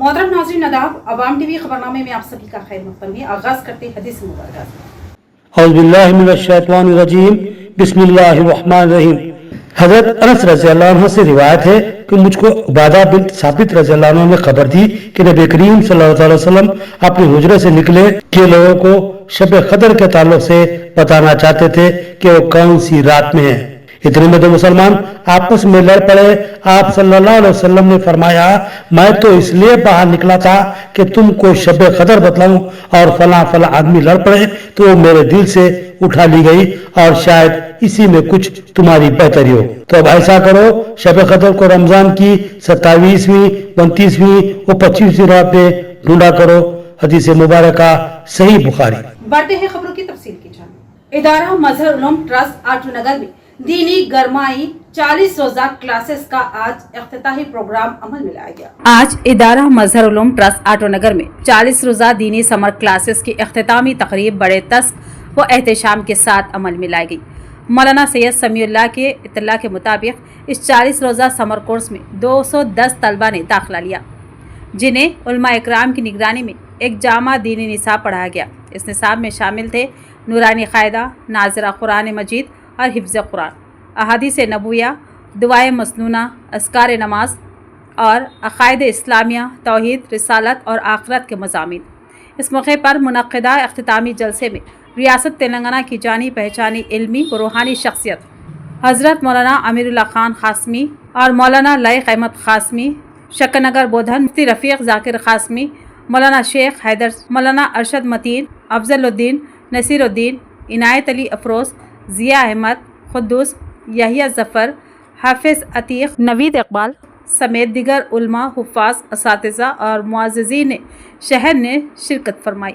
मोहतरम नाज़रीन आदाब, अवाम टीवी खबरनामे में आप सभी का खैर मक़दम है। आगाज़ करते हदीस मुबारक से। औज़ु बिल्लाहि मिनश्शैतानिर्रजीम, बिस्मिल्लाहिर्रहमानिर्रहीम। हज़रत अनस रज़ियल्लाहु अन्हु से रिवायत है कि मुझको उबादा बिन साबित रज़ियल्लाहु अन्हु ने खबर दी कि नबी करीम सल्लल्लाहु अलैहि वसल्लम अपने हुजरे से निकले कि लोगों को शब कदर के ताल्लुक से बताना चाहते थे कि वो कौन सी रात में है। इतने में दो मुसलमान आपस में लड़ पड़े। आप सल्लल्लाहु अलैहि वसल्लम ने फरमाया, मैं तो इसलिए बाहर निकला था कि तुमको शब कदर बतलाऊं, और फला फला आदमी लड़ पड़े तो वो मेरे दिल से उठा ली गई, और शायद इसी में कुछ तुम्हारी बेहतरी हो। तो अब ऐसा करो, शब कदर को रमजान की 27वीं, 29वीं और 25वीं रात में ढूंढा करो। हदीस मुबारक सही बुखारी। बढ़ते हैं खबरों की तफसील की जान। इदारा मजहर उलूम ट्रस्ट आटू नगर में दीनी गरमाई 40 रोजा क्लासेस का आज इफ्तिताही प्रोग्राम अमल में लाया गया। आज इदारा मजहर उलूम ट्रस्ट आटो नगर में 40 रोजा दीनी समर क्लासेस की इख्तितामी तकरीब बड़े तस्क व एहतशाम के साथ अमल में लाई गई। मौलाना सैयद समीउल्लाह के इत्तला के मुताबिक इस 40 रोजा समर कोर्स में 210 तलबा ने दाखिला लिया, जिन्हें उलमा इकराम की निगरानी में एक जामा दीनी निसाब पढ़ाया गया। इस निसाब में शामिल थे नूरानी क़ायदा, नाज़िरा कुरान मजीद और हिफ्ज़ कुरान, अहादीस नबूया, दुआए मसनूना, अस्कार नमाज और अक़ायद इस्लामिया, तौहीद, रिसालत और आखिरत के मज़ामीन। इस मौके पर मुनक़्क़िदा इख्तितामी जलसे में रियासत तेलंगाना की जानी पहचानी इल्मी व रूहानी शख्सियत हज़रत मौलाना अमीरुल्लाह खान क़ासमी और मौलाना लाइक़ अहमद क़ासमी, शकनगर बोधन, मुफ्ती रफ़ीक़ ज़ाकिर क़ासमी, मौलाना शेख हैदर, मौलाना अरशद मतीन, अफजलुद्दीन, नसीरुद्दीन, इनायत अली अफरोज़, ज़िया अहमद, खुद्दूस, यहिया ज़फ़र, हाफिज़ अतीक़, नवीद इकबाल समेत दिगर उलमा, हुफ़ाज़, असातिज़ा और मुअज़्ज़िज़ीन शहर ने शिरकत फरमाई।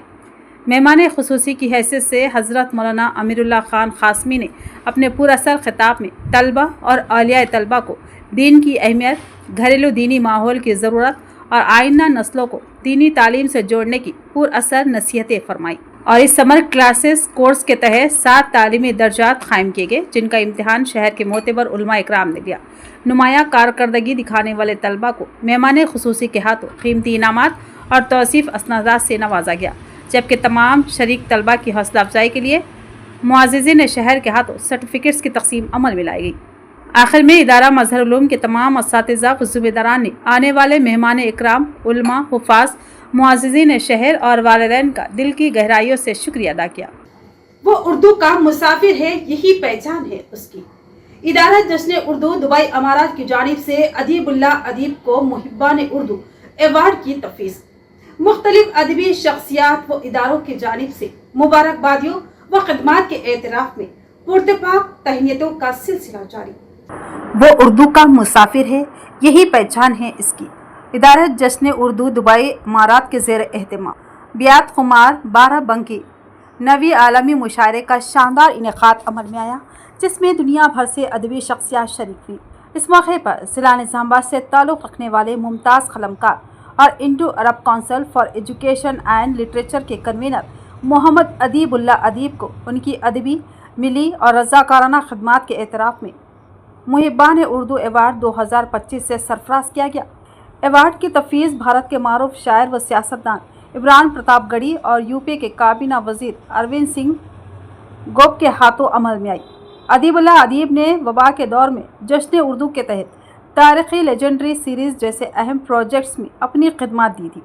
मेहमान ख़ुसूसी की हैसियत से हज़रत मौलाना अमीरुल्लाह खान क़ासमी ने अपने पुरअसर ख़िताब में तलबा और औलिया तलबा को दीन की अहमियत, घरेलू दीनी माहौल की ज़रूरत और आइंदा नस्लों को दीनी तालीम से जोड़ने की पुरअसर नसीहतें फरमाई। और इस समर क्लासेस कोर्स के तहत 7 तालीमी दर्जात कायम किए गए, जिनका इम्तिहान शहर के मोतबर उलमा इकराम ने लिया। नुमाया कारकर्दगी दिखाने वाले तलबा को मेहमान ख़ुसूसी के हाथों कीमती इनामात और तौसीफ़ असनादात से नवाजा गया, जबकि तमाम शरीक तलबा की हौसला अफजाई के लिए मुअज़्ज़िज़ीन शहर के हाथों सर्टिफिकेट्स की तक़सीम अमल में लाई गई। आखिर में इदारा मजहर उलूम के तमाम असातिज़ा व ज़िम्मेदारान ने आने वाले मेहमान इकराम, उलमा, हुफ़ाज़, मुअज़्ज़िज़ीन शहर और वालिदैन का दिल की गहराइयों से शुक्रिया अदा किया। वो उर्दू का मुसाफिर है, यही पहचान है उसकी। इदारा जश्न उर्दू दुबई अमारात की जानिब से अदीबुल्लाह अदीब को मुहिब्बान उर्दू एवार्ड की तफवीज़। मुख्तलिफ अदबी शख्सियात व इदारों की जानिब से मुबारकबादियों व खिदमात के एतराफ़ में पुरतपाक तहनीतों का सिलसिला जारी। वो उर्दू का मुसाफिर है, यही पहचान है इसकी। इदारा जश्न उर्दू दुबई इमारात के ज़ेर एहतमाम बियात खुमार 12 बंकी 9वीं आलमी मुशायरे का शानदार इनेकाद अमल में आया, जिसमें दुनिया भर से अदबी शख्सियात शरीक हुई। इस मौके पर ज़िला निज़ामाबाद से ताल्लुक़ रखने वाले मुमताज़ क़लमकार और Indo Arab council for education and literature के कन्वीनर मोहम्मद अदीबुल्लाह अदीब को उनकी अदबी, मिली और रज़ाकाराना खिदमात के एतराफ़ में मुहिब्बान उर्दू एवार्ड 2025 से सरफराज किया गया। एवार्ड की तफवीज़ भारत के मारूफ शायर व सियासतदान इमरान प्रतापगढ़ी और यूपी के काबीना वज़ीर अरविंद सिंह गोप के हाथों अमल में आई। अदीबुल्लाह अदीब ने वबा के दौर में जश्न उर्दू के तहत तारीख़ी लेजेंडरी सीरीज़ जैसे अहम प्रोजेक्ट्स में अपनी खिदमत दी थी।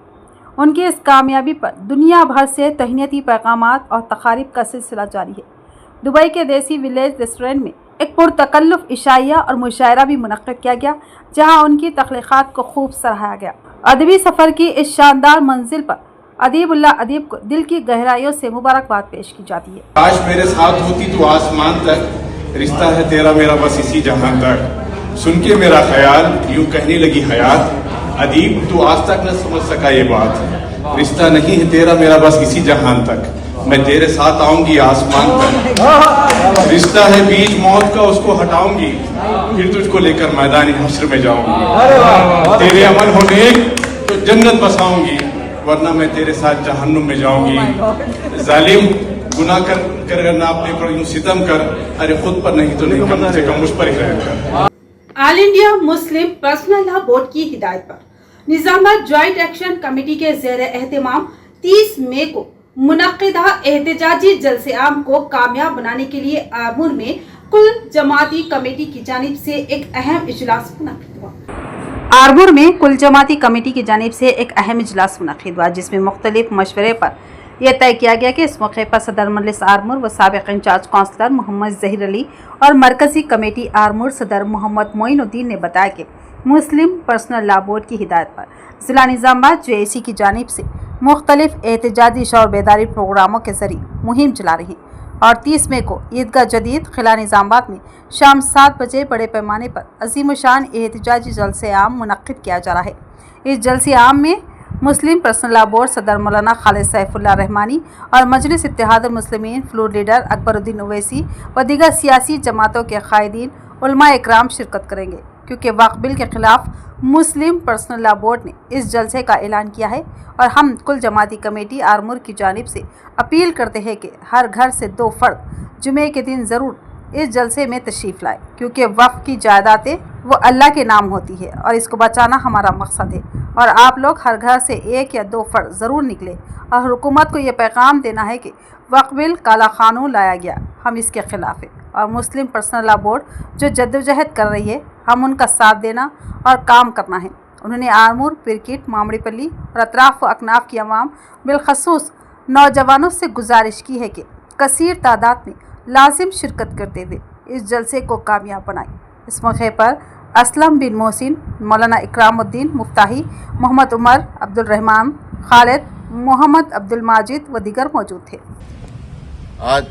उनकी इस कामयाबी पर दुनिया भर से तहनीती पैगामात और तक़ारीब का सिलसिला जारी है। दुबई के देसी विलेज रेस्टोरेंट में एक पुरतकल्लुफ़ इशाइया और मुशायरा भी मुनक़्क़िद किया गया, जहां उनकी तख्लीक़ात को खूब सराहा गया। अदबी सफ़र की इस शानदार मंजिल पर अदीबुल्लाह अदीब को दिल की गहराइयों से मुबारकबाद पेश की जाती है। काश मेरे साथ होती तो आसमान तक, रिश्ता है तेरा मेरा बस इसी जहां तक। सुन के मेरा ख्याल यूं कहने लगी हयात, अदीब तू आज तक न समझ सका ये बात। रिश्ता नहीं है तेरा मेरा बस इसी जहां तक, मैं तेरे साथ आऊंगी आसमान तक। रिश्ता है बीच मौत का उसको हटाऊंगी, फिर तुझको लेकर मैदानी हश्र में जाऊंगी। तेरे अमल होने तो जन्नत बसाऊंगी, वरना मैं तेरे साथ जहन्नुम में जाऊंगी। जालिम गुनाह कर ना अपने पर यूं सितम कर, अरे खुद पर नहीं तो नहीं कम से कम मुझ पर ही रहम कर। All India Muslim personal law board की हिदायत पर निजामाबाद ज्वाइंट एक्शन कमेटी के ज़ेर एहतमाम 30 मई को मुनक्किदा एहतजाजी जलसे आम को कामयाब बनाने के लिए आरमूर में कुल जमाती कमेटी की जानिब से एक अहम इजलास मुनक्किद हुआ। आरमूर में कुल जमाती कमेटी की जानिब से एक अहम इजलास मुनक्किद हुआ, जिसमें मुख्तलिफ मशवरे पर यह तय किया गया कि इस मौके पर सदर मजलिस आरमूर व साबिक इंचार्ज काउंसलर मोहम्मद जहीर अली और मरकजी कमेटी आरमूर सदर मोहम्मद मोइनुद्दीन ने बताया कि मुस्लिम पर्सनल लॉ बोर्ड की हिदायत पर ज़िला निज़ामाबाद JAC की जानिब से मुख्तलिफ एहतजाजी शौर बेदारी प्रोग्रामों के जरिए मुहिम चला रही और 30 मई को ईदगाह जदीद खिला निज़ामाबाद में शाम 7 बजे बड़े पैमाने पर अजीम शान एहतजाजी जलसे आम मुनक्किद किया जा रहा है। इस जलसे आम में मुस्लिम पर्सनल लॉ बोर्ड सदर मौलाना खालिद सैफुल्लाह रहमानी और मजलिस इत्तेहादुल मुस्लिमीन फ्लोर लीडर अकबरुद्दीन ओवैसी व दीगर सियासी जमातों के कायदीन उलमा इकराम शिरकत करेंगे, क्योंकि वक्फ बिल के खिलाफ मुस्लिम पर्सनल लॉ बोर्ड ने इस जलसे का ऐलान किया है और हम कुल जमाती कमेटी आरमूर की जानिब से अपील करते हैं कि हर घर से 2 फर्द जुमे के दिन ज़रूर इस जलसे में तशरीफ़ लाए, क्योंकि वक्फ की जायदादें वो अल्लाह के नाम होती है और इसको बचाना हमारा मकसद है और आप लोग हर घर से 1 या 2 फर्द ज़रूर निकले और हुकूमत को ये पैगाम देना है कि वक्फ बिल काला कानून लाया गया, हम इसके ख़िलाफ़ है और मुस्लिम पर्सनल लॉ बोर्ड जो जद्दोजहद कर रही है हम उनका साथ देना और काम करना है। उन्होंने आरमूर, पिरकिट, मामड़ीपल्ली और अतराफ व अकनाफ की अवाम बिलखसूस नौजवानों से गुजारिश की है कि कसीर तादाद में लाजिम शिरकत करते हुए इस जलसे को कामयाब बनाएं। इस मौके पर असलम बिन मोहसिन, मौलाना इकरामुद्दीन मुफ्ताही, मोहम्मद उमर, अब्दुल रहमान, खालिद, मोहम्मद अब्दुल माजिद व दीगर मौजूद थे। आज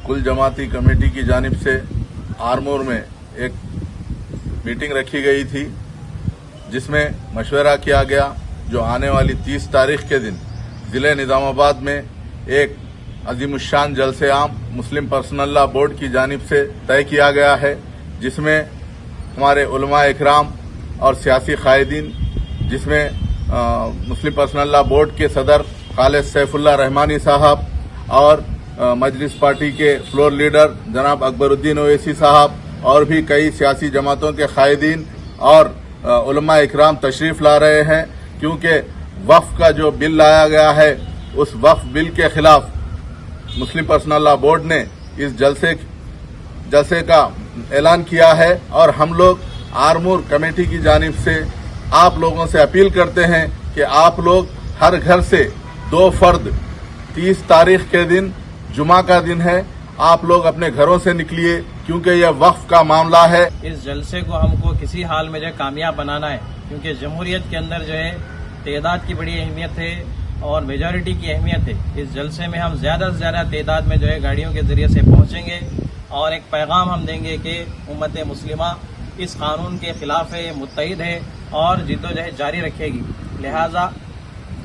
कुल जमाती कमेटी की जानिब से आरमूर में एक मीटिंग रखी गई थी, जिसमें मशवरा किया गया जो आने वाली 30 तारीख के दिन ज़िले निज़ामाबाद में एक अज़ीमुश्शान जलसे आम मुस्लिम पर्सनल लॉ बोर्ड की जानिब से तय किया गया है, जिसमें हमारे उलमा इकराम और सियासी कायदीन, जिसमें मुस्लिम पर्सनल लॉ बोर्ड के सदर खालिद सैफुल्लाह रहमानी साहब और मजलिस पार्टी के फ्लोर लीडर जनाब अकबरुद्दीन ओवैसी साहब और भी कई सियासी जमातों के कायदीन और उलमा इकराम तशरीफ़ ला रहे हैं, क्योंकि वक्फ का जो बिल लाया गया है उस वक्फ बिल के खिलाफ मुस्लिम पर्सनल लॉ बोर्ड ने इस जलसे का ऐलान किया है और हम लोग आरमूर कमेटी की जानिब से आप लोगों से अपील करते हैं कि आप लोग हर घर से 2 फर्द 30 तारीख के दिन जुमा का दिन है, आप लोग अपने घरों से निकलिए, क्योंकि यह वक्फ का मामला है। इस जलसे को हमको किसी हाल में जो है कामयाब बनाना है, क्योंकि जमहूरियत के अंदर जो है तादाद की बड़ी अहमियत है और मेजॉरिटी की अहमियत है। इस जलसे में हम ज़्यादा से ज़्यादा तादाद में जो है गाड़ियों के ज़रिए से पहुँचेंगे और एक पैगाम हम देंगे कि उम्मत मुस्लिमा इस कानून के ख़िलाफ़ है, मुत्तहिद है और जिद्दोजहद जारी रखेगी। लिहाजा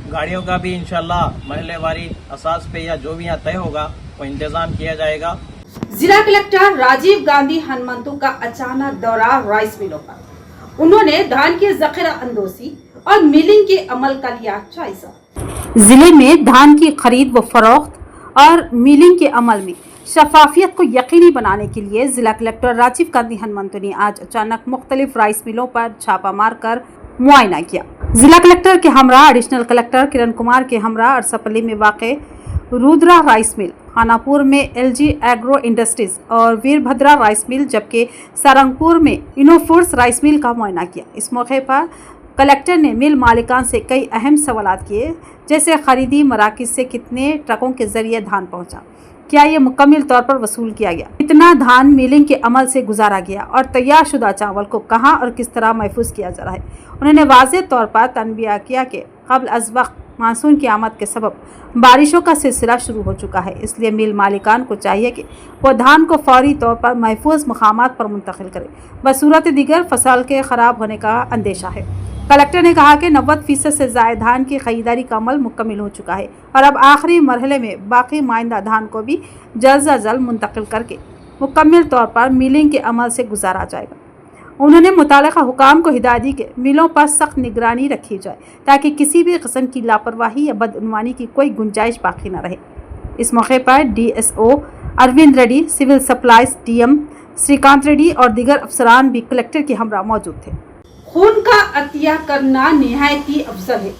गाड़ियों का भी इंशाअल्लाह महल्लेवारी असास पे या जो भी यहाँ तय होगा वो इंतज़ाम किया जाएगा। जिला कलेक्टर राजीव गांधी हनुमंतु का अचानक दौरा राइस मिलों पर, उन्होंने धान की जखीरा अंदोजी और मिलिंग के अमल का लिया जायजा। जिले में धान की खरीद व फरोख्त और मिलिंग के अमल में शफाफियत को यकीनी बनाने के लिए जिला कलेक्टर राजीव गांधी हनुमंतु ने आज अचानक मुख्तलिफ राइस मिलों पर छापा मार कर मुआयना किया। जिला कलेक्टर के हमरा एडिशनल कलेक्टर किरण कुमार के हमरा अरसापल्ली में वाक़े रुद्रा राइस मिल, खानापुर में LG एग्रो इंडस्ट्रीज और वीरभद्रा राइस मिल, जबकि सारंगपुर में इनोफूड्स राइस मिल का मुआयना किया। इस मौके पर कलेक्टर ने मिल मालिकान से कई अहम सवाल किए, जैसे खरीदी मराकिज़ से कितने ट्रकों के जरिए धान पहुंचा, क्या ये मुकम्मल तौर पर वसूल किया गया, कितना धान मिलिंग के अमल से गुजारा गया और तैयार शुदा चावल को कहां और किस तरह महफूज किया जा रहा है। उन्होंने वाज़ेह तौर पर तनबिया किया कि क़ब्ल अज़ वक्त मानसून की आमद के सबब बारिशों का सिलसिला शुरू हो चुका है, इसलिए मिल मालिकान को चाहिए कि वो धान को फौरी तौर पर महफूज मकामात पर मुंतकिल करें, बसूरत दीगर फसल के ख़राब होने का अंदेशा है। कलेक्टर ने कहा कि 90% से ज़ायद धान की खरीदारी का अमल मुकम्मल हो चुका है और अब आखिरी मरहले में बाकी माइंदा धान को भी जल्द से जल्द मुंतकिल करके मुकम्मल तौर पर मिलिंग के अमल से गुजारा जाएगा। उन्होंने मुतालिका हुकाम को हिदायत दी कि मिलों पर सख्त निगरानी रखी जाए ताकि किसी भी किस्म की लापरवाही या बदउनवानी की कोई गुंजाइश बाकी न रहे। इस मौके पर DSO Arvind Reddy, civil supplies DM Srikanth Reddy और दीगर अफसरान भी कलेक्टर के हमरा मौजूद थे। खून का अतिया करना निहायती अफजल है।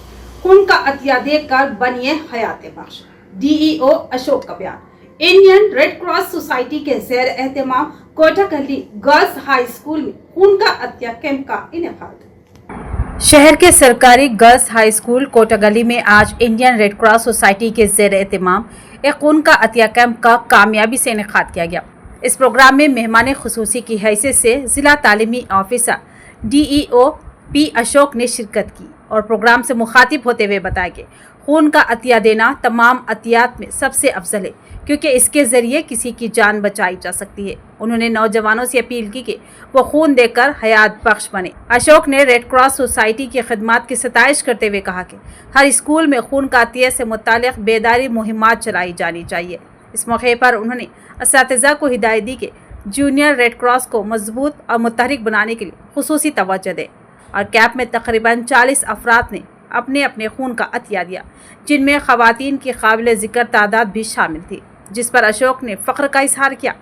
खून का अतिया देकर बनिए हयात बख्श। डीईओ अशोक का बयान। इंडियन रेड क्रॉस सोसाइटी के ज़ेर एहतमाम कोटागली गर्ल्स हाई स्कूल में खून का अतिया कैंप का इनेकाद। शहर के सरकारी गर्ल्स हाई स्कूल कोटागली में आज इंडियन रेड क्रॉस सोसाइटी के ज़ेर एहतमाम एक खून का अतिया कैंप का कामयाबी से इनेकाद किया गया। इस प्रोग्राम में मेहमान खुसूसी की हैसियत से जिला तालीमी ऑफिसर डीईओ पी अशोक ने शिरकत की और प्रोग्राम से मुखातिब होते हुए बताया कि खून का अतिया देना तमाम अतियात में सबसे अफजल है, क्योंकि इसके ज़रिए किसी की जान बचाई जा सकती है। उन्होंने नौजवानों से अपील की कि वो खून देकर हयात बख्श बने। अशोक ने रेड क्रॉस सोसाइटी की खिदमत की सताइश करते हुए कहा कि हर स्कूल में खून का अतिया से मुताल्लिक़ बेदारी मुहिमात चलाई जानी चाहिए। इस मौके पर उन्होंने असातिज़ा को हिदायत दी कि जूनियर रेड क्रॉस को मजबूत और मुतहरिक बनाने के लिए खुसूसी तवज्जो दें और कैंप में तकरीबन 40 अफराद ने अपने अपने खून का अतिया दिया, जिनमें ख़वातीन की काबिल ज़िक्र तादाद भी शामिल थी, जिस पर अशोक ने फ़ख्र का इजहार किया।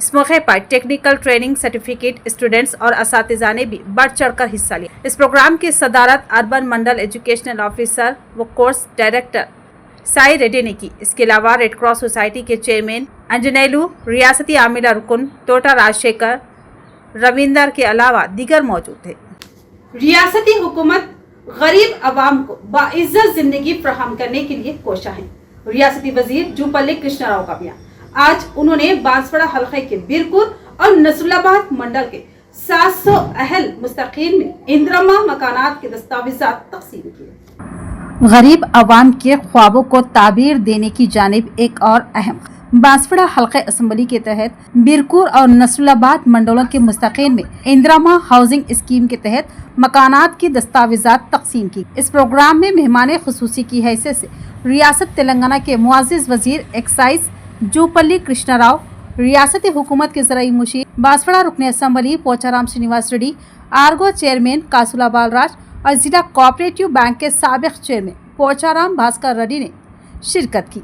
इस मौके पर टेक्निकल ट्रेनिंग सर्टिफिकेट स्टूडेंट्स और असातिज़ा ने भी बढ़ चढ़ कर हिस्सा लिया। इस प्रोग्राम की सदारत अर्बन मंडल एजुकेशनल ऑफिसर व कोर्स डायरेक्टर साई रेड्डी ने की। इसके अलावा रेड क्रॉस सोसाइटी के चेयरमैन अंजनेलू, रियासती आमिला रुकन तोटा राजशेखर, रविंदर के अलावा दीगर मौजूद थे। रियासती हुकूमत गरीब आवाम को बाइज्जत जिंदगी फराहम करने के लिए कोशा है। रियासती वजीर जूपल्ली कृष्णा राव का बयान। आज उन्होंने बांसवाड़ा हल्के के बिरकुर और नसरुल्लाबाद मंडल के 700 अहल मुस्तकीन में इंदिरमा मकानात के दस्तावेजात तकसीम किए। गरीब आवाम के ख्वाबों को ताबीर देने की जानिब एक और अहम बांसवाड़ा हल्का असम्बली के तहत बिरकुर और नसरुल्लाबाद मंडलों के मुस्तकीन में इंदिरमा हाउसिंग स्कीम के तहत मकानात की दस्तावेजात तकसीम की। इस प्रोग्राम में मेहमान खुसूसी की हैसियत से रियासत तेलंगाना के मुआज़िज़ वजीर एक्साइज जूपल्ली कृष्णा राव, रियासती हुकूमत के ज़राई मुशीर बांसवाड़ा रुकन असम्बली पोचाराम श्रीनिवास रेड्डी, आर्गो चेयरमैन कासुला बालराज और जिला कोऑपरेटिव बैंक के साबिक चेयरमैन पोचाराम भास्कर रेड्डी ने शिरकत की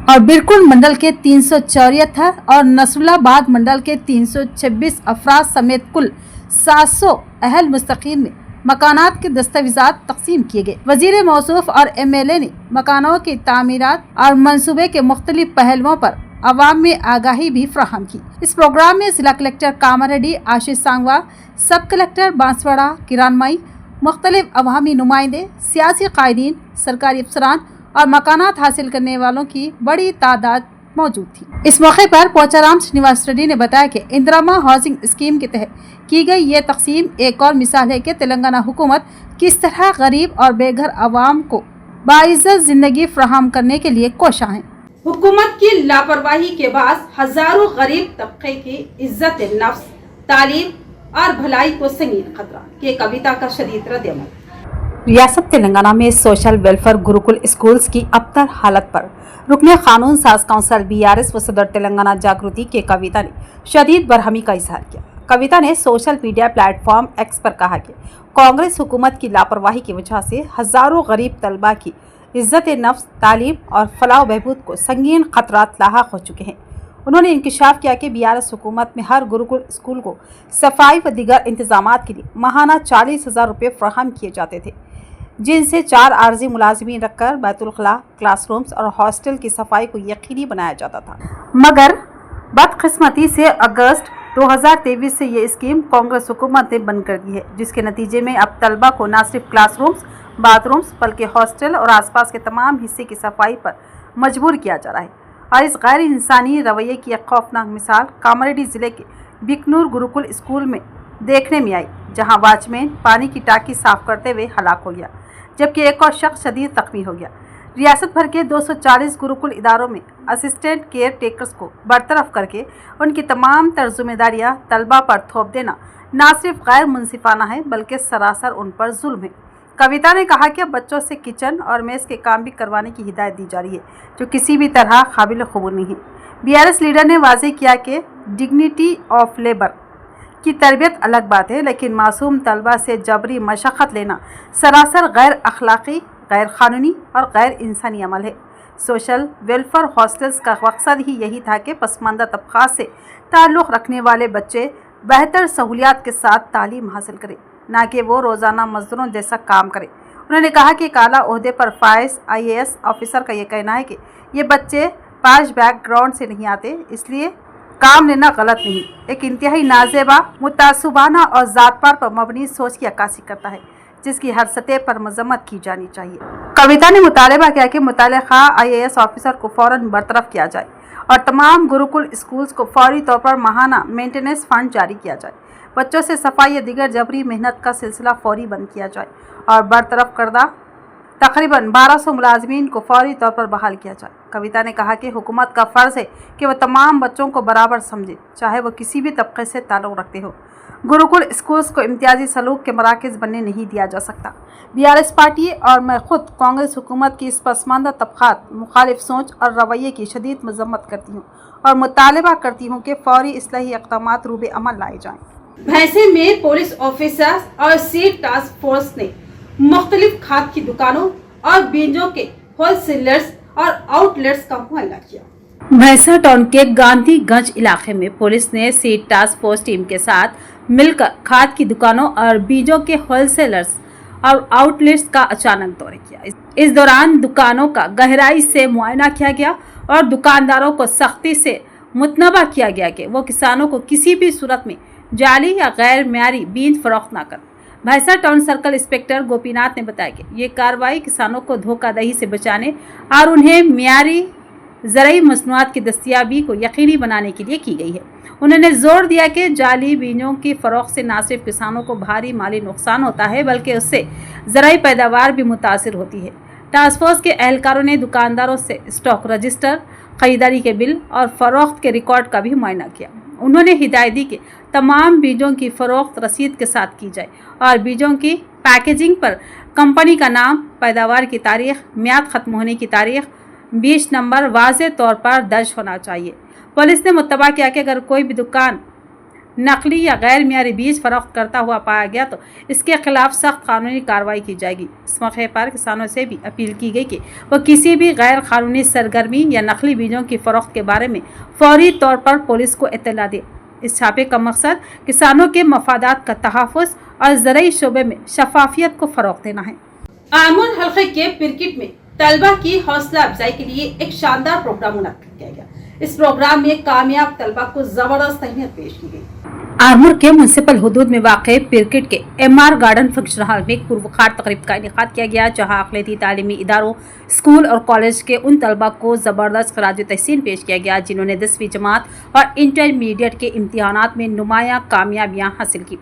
और बिरकुर मंडल के 374 और नसरुल्लाबाद मंडल के 326 अफराद समेत कुल 700 अहल मुस्तकीन में मकानात के दस्तावेजात तकसीम किए गए। वजीर मौसूफ और MLA ने मकानों की तामीरात और मंसूबे के मुख्तलिफ पहलुओं पर अवाम में आगाही भी फराहम की। इस प्रोग्राम में जिला कलेक्टर कामारेड्डी आशीष सांगवा, सब कलेक्टर बांसवाड़ा किरानमई, मुख्तलिफ अवामी नुमाइंदे, सियासी कायदीन, सरकारी अफसरान और मकानात हासिल करने वालों की बड़ी तादाद मौजूद थी। इस मौके पर पोचाराम श्रीनिवास रेड्डी ने बताया कि इंदिरमा हाउसिंग स्कीम के तहत की गई ये तकसीम एक और मिसाल है कि तेलंगाना हुकूमत किस तरह गरीब और बेघर आवाम को बाइज्जत जिंदगी फराहम करने के लिए कोशा है। हुकूमत की लापरवाही के बाद हजारों गरीब तबके की इज्जत नफ्स, तालीम और भलाई को संगीन खतरा की कविता का शदीद रद्द-ए-अमल। रियासत तेलंगाना में सोशल वेलफेयर गुरुकुल स्कूल्स की अबतर हालत पर रुकने कानून साज काउंसिल BRS व सदर तेलंगाना जागृति के कविता ने शदीद बरहमी का इजहार किया। कविता ने सोशल मीडिया प्लेटफॉर्म X पर कहा कि कांग्रेस हुकूमत की लापरवाही की वजह से हजारों गरीब तलबा की इज्जत नफ्स, तालीम और फलाह बहबूद को संगीन खतरात लाहक हो चुके हैं। उन्होंने इंकशाफ किया कि BRS हुकूमत में हर गुरुकुल स्कूल को सफाई व दीगर इंतजामात के लिए माहाना 40,000 रुपये फराहम किए जाते थे, जिनसे 4 आर्जी मुलाजिमीन रखकर बैतुल खला, क्लासरूम्स और हॉस्टल की सफाई को यकीनी बनाया जाता था। मगर बदकिस्मती से अगस्त 2023 से ये स्कीम कांग्रेस हुकूमत ने बंद कर दी है, जिसके नतीजे में अब तलबा को न सिर्फ क्लासरूम्स, बाथरूम्स बल्कि हॉस्टल और आसपास के तमाम हिस्से की सफाई पर मजबूर किया जा रहा है। और इस गैर इंसानी रवैये की एक खौफनाक मिसाल कामारेड्डी जिले के बिकनूर गुरुकुल स्कूल में देखने में आई, जहां वॉचमैन पानी की टांकी साफ करते हुए हलाक हो गया, जबकि एक और शख्स शदीद जख्मी हो गया। रियासत भर के 240 गुरुकुल इदारों में असिस्टेंट केयर टेकर्स को बरतरफ करके उनकी तमाम तर जिम्मेदारियां तलबा पर थोप देना न सिर्फ गैर मुनसिफाना है बल्कि सरासर उन पर जुल्म है। कविता ने कहा कि बच्चों से किचन और मेस के काम भी करवाने की हिदायत दी जा रही है, जो किसी भी तरह काबिल कबूल नहीं है। BRS लीडर ने वाज़ेह किया कि डिग्निटी ऑफ लेबर की तरबियत अलग बात है, लेकिन मासूम तलबा से जबरी मशक्क़त लेना सरासर गैर अखलाक़ी, गैर क़ानूनी और गैर इंसानी अमल है। सोशल वेलफेयर हॉस्टल्स का मकसद ही यही था कि पसमानदा तबक़ात से ताल्लुक़ रखने वाले बच्चे बेहतर सहूलियात के साथ तालीम हासिल करें। न कि वो रोजाना मजदूरों जैसा काम करे। उन्होंने कहा कि एक आला ओहदे पर फाइज IAS ऑफिसर का ये कहना है कि ये बच्चे पाश बैकग्राउंड से नहीं आते, इसलिए काम लेना गलत नहीं, एक इंतहाई नाजेबा, मुतासुबाना और ज़ात पात पर मबनी सोच की अक्कासी करता है, जिसकी हर सतह पर मजम्मत की जानी चाहिए। कविता ने मुतालबा किया कि मुतल्लिक़ा IAS ऑफिसर को फ़ौरन बरतरफ किया जाए और तमाम गुरुकुल स्कूल्स को फौरी तौर पर माहाना मेंटेनेंस फंड जारी किया जाए। बच्चों से सफाई या दीगर जबरी मेहनत का सिलसिला फौरी बंद किया जाए और बरतरफ करदा तकरीबन 1200 मुलाजमीन को फौरी तौर पर बहाल किया जाए। कविता ने कहा कि हुकूमत का फ़र्ज़ है कि वह तमाम बच्चों को बराबर समझे, चाहे वो किसी भी तबके से ताल्लुक़ रखते हो। गुरुकुल स्कूल्स को इम्तियाजी सलूक के मराकज़ बनने नहीं दिया जा सकता। BRS पार्टी और मैं खुद कांग्रेस हुकूमत की इस पसमानदा तबक़ात मुखालिफ सोच और रवैये की शदीद मजम्मत करती हूँ और मुतालबा करती हूँ कि फौरी इस्लाही इक़दामात रूबे अमल लाए जाएँ। भैंसे में पुलिस ऑफिसर्स और सीड टास्क फोर्स ने मुख्तलिफ खाद की दुकानों और बीजों के होलसेलर्स और आउटलेट्स का मुआयना किया। भैंसा टाउन के गांधीगंज इलाके में पुलिस ने सीड टास्क फोर्स टीम के साथ मिलकर खाद की दुकानों और बीजों के होलसेलर्स और आउटलेट्स का अचानक दौरा किया। इस दौरान दुकानों का गहराई से मुआयना किया गया और दुकानदारों को सख्ती से मुतनबा किया गया कि वो किसानों को किसी भी सूरत में जाली या गैर म्यारी बीज फरोख्त न कर। भैंसा टाउन सर्कल इंस्पेक्टर गोपीनाथ ने बताया कि ये कार्रवाई किसानों को धोखाधड़ी से बचाने और उन्हें म्यारी ज़रूरी मसनूआत की दस्तियाबी को यकीनी बनाने के लिए की गई है। उन्होंने जोर दिया कि जाली बीजों की फरोख्त से न सिर्फ किसानों को भारी माली नुकसान होता है, बल्कि उससे ज़रूरी पैदावार भी मुतासिर होती है। टास्क फोर्स के एहलकारों ने दुकानदारों से स्टॉक रजिस्टर, खरीदारी के बिल और फरोख्त के रिकॉर्ड का भी मुआयना किया। उन्होंने हिदायत दी कि तमाम बीजों की फरोख्त रसीद के साथ की जाए और बीजों की पैकेजिंग पर कंपनी का नाम, पैदावार की तारीख, म्याद ख़त्म होने की तारीख, बीज नंबर वाज़ेह तौर पर दर्ज होना चाहिए। पुलिस ने मुत्तबा किया कि अगर कोई भी दुकान नकली या गैर मियारी बीज फरोख्त करता हुआ पाया गया तो इसके खिलाफ सख्त कानूनी कार्रवाई की जाएगी। इस मौके पर किसानों से भी अपील की गई कि वह किसी भी गैर कानूनी सरगर्मी या नकली बीजों की फरोख्त के बारे में फौरी तौर पर पुलिस को इत्तला दे। इस छापे का मकसद किसानों के मफादात का तहफ़्फ़ुज़ और ज़रूरी शोबे में शफाफियत को फ़रोग़ देना है। आरमूर हल्के के पिरकिट में तलबा की हौसला अफजाई के लिए एक शानदार प्रोग्राम मुनक्किद किया गया। इस प्रोग्राम में कामयाब तलबा को जबरदस्त अहमियत पेश की गई। आरमूर के म्युनिसिपल हुदूद में वाक़ पिरकिट के MR गार्डन फंक्शन हॉल में पुरवकार तकरीब का इनेकाद किया गया, जहाँ अक़लियती तालीमी इदारों, स्कूल और कॉलेज के उन तलबा को ज़बरदस्त खराज तहसीन पेश किया गया जिन्होंने 10वीं जमात और इंटरमीडिएट के इम्तिहानात में नुमायाँ कामयाबियाँ हासिल की।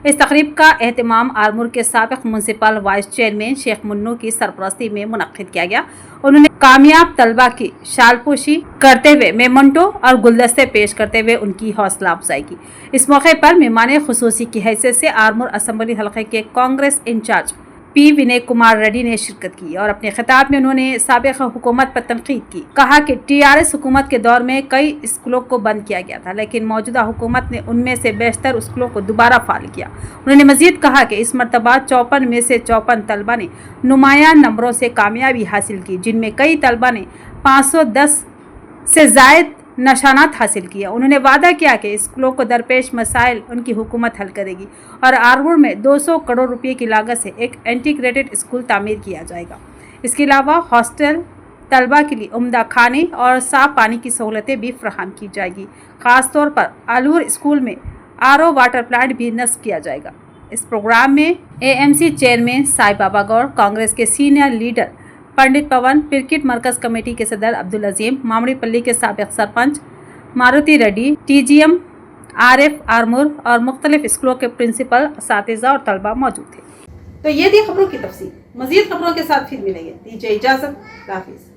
इस तकरीब का एहतमाम आरमूर के साबिक़ municipal vice chairman Sheikh Munnu की सरपरस्ती में मुनक्किद किया गया। उन्होंने कामयाब तलबा की शालपोशी करते हुए मेमोंटो और गुलदस्ते पेश करते हुए उनकी हौसला अफजाई की। इस मौके पर मेहमान खुसूसी की हैसियत से आरमूर असम्बली हल्के के कांग्रेस इंचार्ज P विनय कुमार रेड्डी ने शिरकत की और अपने खिताब में उन्होंने साबिक़ हुकूमत पर तनकीद की। कहा कि TRS हुकूमत के दौर में कई स्कूलों को बंद किया गया था, लेकिन मौजूदा हुकूमत ने उनमें से बेशतर स्कूलों को दोबारा फाल किया। उन्होंने मजीद कहा कि इस मरतबा 54 में से 54 तलबा ने नुमायां नंबरों से कामयाबी हासिल की, जिनमें कई तलबा ने 510 से ज़ायद नशानात हासिल किया। उन्होंने वादा किया कि स्कूलों को दरपेश मसाइल उनकी हुकूमत हल करेगी और आरमूर में 200 करोड़ रुपए की लागत से एक इंटीग्रेटेड स्कूल तामीर किया जाएगा। इसके अलावा हॉस्टल, तलबा के लिए उम्दा खाने और साफ पानी की सहूलतें भी फराहम की जाएगी। ख़ास तौर पर आलूर स्कूल में RO वाटर प्लांट भी नस्ब किया जाएगा। इस प्रोग्राम में AMC चेयरमैन साई बाबा गौर, कांग्रेस के सीनियर लीडर पंडित पवन, पिरकिट मरकज़ कमेटी के सदर अब्दुल अजीम, मामड़ीपल्ली के साबिक़ सरपंच मारुति रेड्डी, TGM RF आरमूर और मुख्तलिफ स्कूलों के प्रिंसिपल, असातिज़ा और तलबा मौजूद थे। तो ये थी खबरों की तफसील। मज़ीद खबरों के साथ फिर मिलेंगे। दीजिए इजाज़त। हाफिज़।